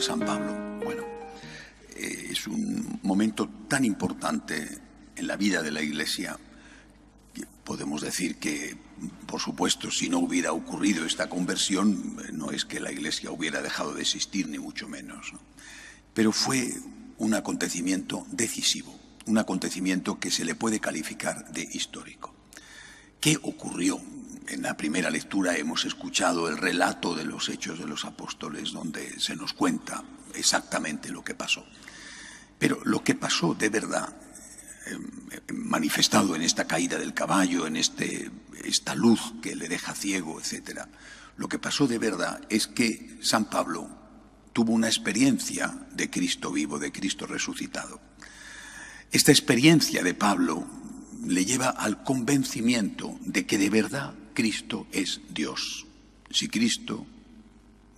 San Pablo. Bueno, es un momento tan importante en la vida de la Iglesia que podemos decir que, por supuesto, si no hubiera ocurrido esta conversión, no es que la Iglesia hubiera dejado de existir, ni mucho menos, ¿no? Pero fue un acontecimiento decisivo, un acontecimiento que se le puede calificar de histórico. ¿Qué ocurrió? En la primera lectura hemos escuchado el relato de los Hechos de los Apóstoles, donde se nos cuenta exactamente lo que pasó. Pero lo que pasó de verdad, manifestado en esta caída del caballo, en esta luz que le deja ciego, etc., lo que pasó de verdad es que San Pablo tuvo una experiencia de Cristo vivo, de Cristo resucitado. Esta experiencia de Pablo le lleva al convencimiento de que de verdad Cristo es Dios. Si Cristo,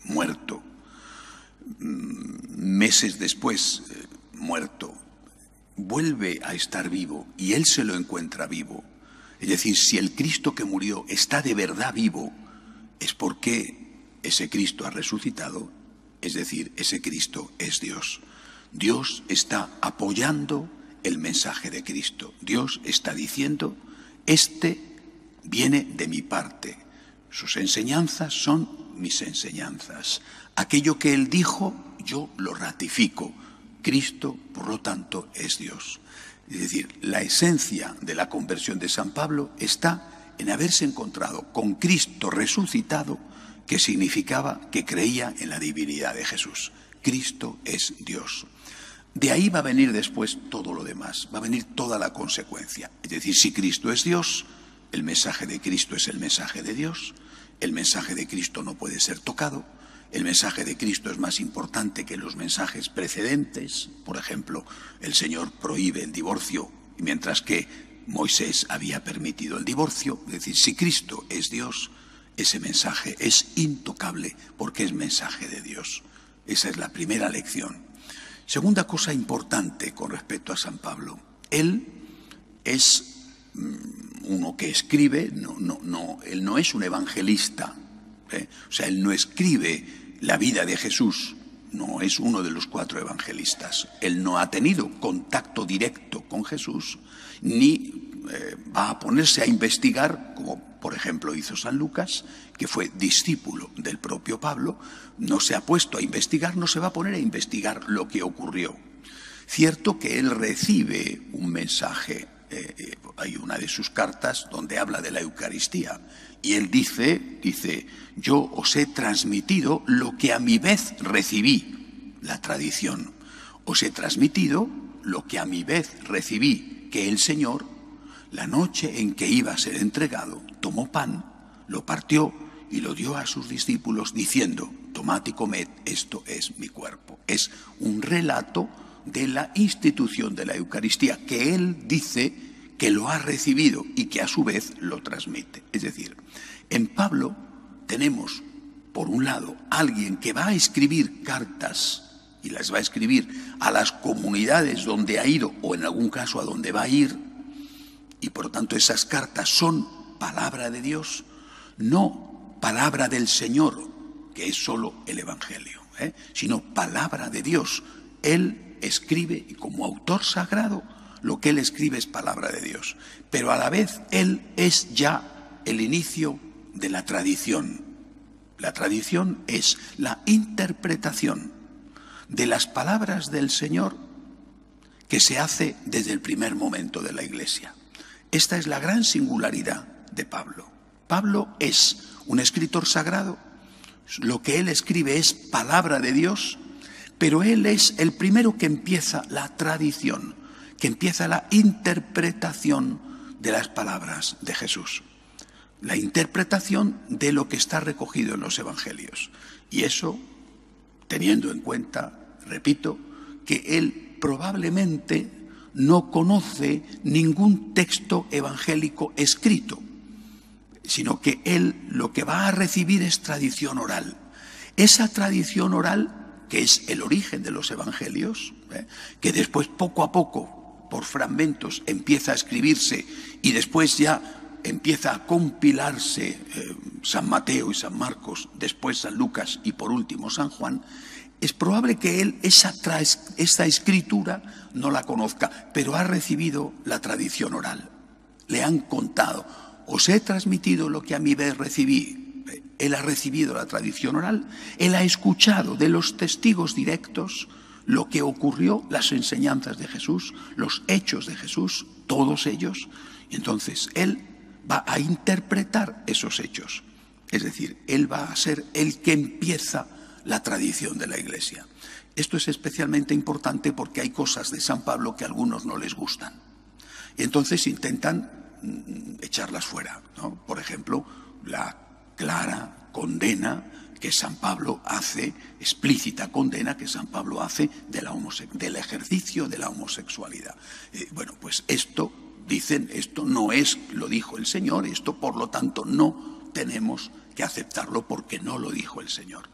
muerto, meses después, muerto, vuelve a estar vivo y él se lo encuentra vivo, es decir, si el Cristo que murió está de verdad vivo, es porque ese Cristo ha resucitado, es decir, ese Cristo es Dios. Dios está apoyando el mensaje de Cristo. Dios está diciendo, este viene de mi parte. Sus enseñanzas son mis enseñanzas. Aquello que él dijo, yo lo ratifico. Cristo, por lo tanto, es Dios. Es decir, la esencia de la conversión de San Pablo está en haberse encontrado con Cristo resucitado, que significaba que creía en la divinidad de Jesús. Cristo es Dios. De ahí va a venir después todo lo demás, va a venir toda la consecuencia. Es decir, si Cristo es Dios, el mensaje de Cristo es el mensaje de Dios, el mensaje de Cristo no puede ser tocado, el mensaje de Cristo es más importante que los mensajes precedentes. Por ejemplo, el Señor prohíbe el divorcio, mientras que Moisés había permitido el divorcio. Es decir, si Cristo es Dios, ese mensaje es intocable porque es mensaje de Dios. Esa es la primera lección. Segunda cosa importante con respecto a San Pablo, él es uno que escribe, él no es un evangelista, o sea, él no escribe la vida de Jesús, no es uno de los 4 evangelistas, él no ha tenido contacto directo con Jesús, ni va a ponerse a investigar, como por ejemplo hizo San Lucas, que fue discípulo del propio Pablo, no se ha puesto a investigar, no se va a poner a investigar lo que ocurrió. Cierto que él recibe un mensaje, hay una de sus cartas donde habla de la Eucaristía, y él dice, yo os he transmitido lo que a mi vez recibí, la tradición. Os he transmitido lo que a mi vez recibí, que el Señor, la noche en que iba a ser entregado, tomó pan, lo partió y lo dio a sus discípulos diciendo, tomad y comed, esto es mi cuerpo. Es un relato de la institución de la Eucaristía, que él dice que lo ha recibido y que a su vez lo transmite. Es decir, en Pablo tenemos, por un lado, alguien que va a escribir cartas y las va a escribir a las comunidades donde ha ido o en algún caso a donde va a ir, y por lo tanto esas cartas son palabra de Dios, no palabra del Señor, que es solo el Evangelio, sino palabra de Dios. Él escribe y como autor sagrado lo que él escribe es palabra de Dios, pero a la vez él es ya el inicio de la tradición. La tradición es la interpretación de las palabras del Señor que se hace desde el primer momento de la Iglesia. Esta es la gran singularidad de Pablo. Pablo es un escritor sagrado, lo que él escribe es palabra de Dios, pero él es el primero que empieza la tradición, que empieza la interpretación de las palabras de Jesús, la interpretación de lo que está recogido en los evangelios. Y eso, teniendo en cuenta, repito, que él probablemente no conoce ningún texto evangélico escrito, sino que él lo que va a recibir es tradición oral. Esa tradición oral, que es el origen de los evangelios, que después poco a poco, por fragmentos, empieza a escribirse y después ya empieza a compilarse San Mateo y San Marcos, después San Lucas y por último San Juan, Es probable que él esta escritura no la conozca, pero ha recibido la tradición oral. Le han contado, os he transmitido lo que a mi vez recibí. Él ha recibido la tradición oral, él ha escuchado de los testigos directos lo que ocurrió, las enseñanzas de Jesús, los hechos de Jesús, todos ellos, y entonces él va a interpretar esos hechos. Es decir, él va a ser el que empieza la tradición de la Iglesia. Esto es especialmente importante porque hay cosas de San Pablo que a algunos no les gustan. Y entonces intentan echarlas fuera, ¿no? Por ejemplo, la clara condena que San Pablo hace, explícita condena que San Pablo hace del ejercicio de la homosexualidad. Bueno, pues esto, dicen, esto no es, lo dijo el Señor, esto por lo tanto no tenemos que aceptarlo porque no lo dijo el Señor.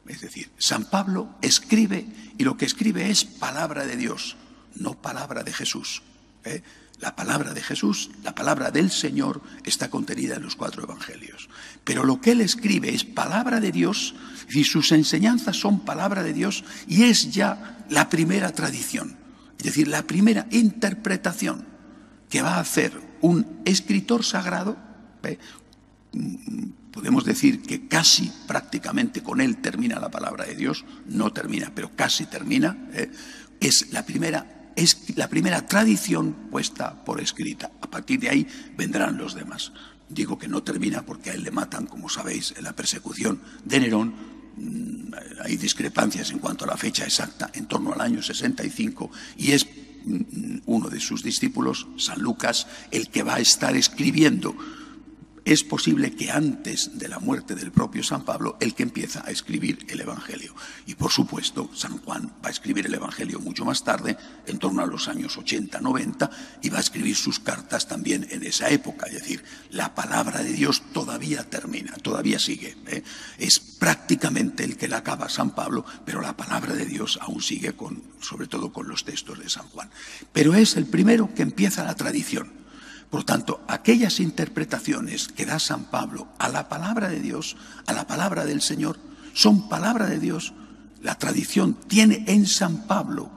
Es decir, San Pablo escribe y lo que escribe es palabra de Dios, no palabra de Jesús. La palabra de Jesús, la palabra del Señor está contenida en los 4 evangelios. Pero lo que él escribe es palabra de Dios y sus enseñanzas son palabra de Dios y es ya la primera tradición, es decir, la primera interpretación que va a hacer un escritor sagrado. Podemos decir que casi prácticamente con él termina la palabra de Dios, no termina, pero casi termina. Es la primera tradición puesta por escrita. A partir de ahí vendrán los demás. Digo que no termina porque a él le matan, como sabéis, en la persecución de Nerón. Hay discrepancias en cuanto a la fecha exacta, en torno al año 65, y es uno de sus discípulos, San Lucas, el que va a estar escribiendo. Es posible que antes de la muerte del propio San Pablo, el que empieza a escribir el Evangelio. Y por supuesto, San Juan va a escribir el Evangelio mucho más tarde, en torno a los años 80, 90, y va a escribir sus cartas también en esa época. Es decir, la palabra de Dios todavía termina, todavía sigue. Es prácticamente el que la acaba San Pablo, pero la palabra de Dios aún sigue, sobre todo con los textos de San Juan. Pero es el primero que empieza la tradición. Por tanto, aquellas interpretaciones que da San Pablo a la palabra de Dios, a la palabra del Señor, son palabra de Dios. La tradición tiene en San Pablo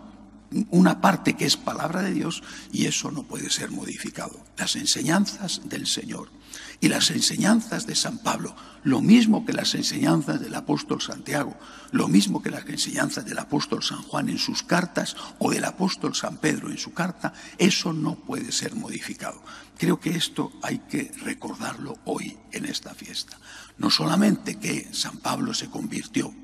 una parte que es palabra de Dios y eso no puede ser modificado. Las enseñanzas del Señor y las enseñanzas de San Pablo, lo mismo que las enseñanzas del apóstol Santiago, lo mismo que las enseñanzas del apóstol San Juan en sus cartas o del apóstol San Pedro en su carta, eso no puede ser modificado. Creo que esto hay que recordarlo hoy en esta fiesta. No solamente que San Pablo se convirtió,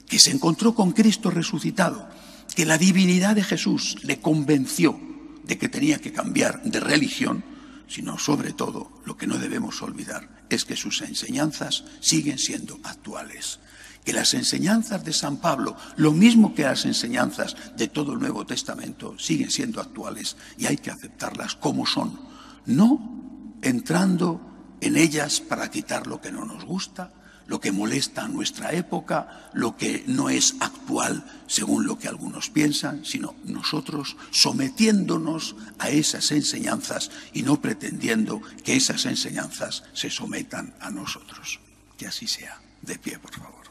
que se encontró con Cristo resucitado, que la divinidad de Jesús le convenció de que tenía que cambiar de religión, sino sobre todo lo que no debemos olvidar es que sus enseñanzas siguen siendo actuales. Que las enseñanzas de San Pablo, lo mismo que las enseñanzas de todo el Nuevo Testamento, siguen siendo actuales y hay que aceptarlas como son, no entrando en ellas para quitar lo que no nos gusta, lo que molesta a nuestra época, lo que no es actual según lo que algunos piensan, sino nosotros sometiéndonos a esas enseñanzas y no pretendiendo que esas enseñanzas se sometan a nosotros. Que así sea. De pie, por favor.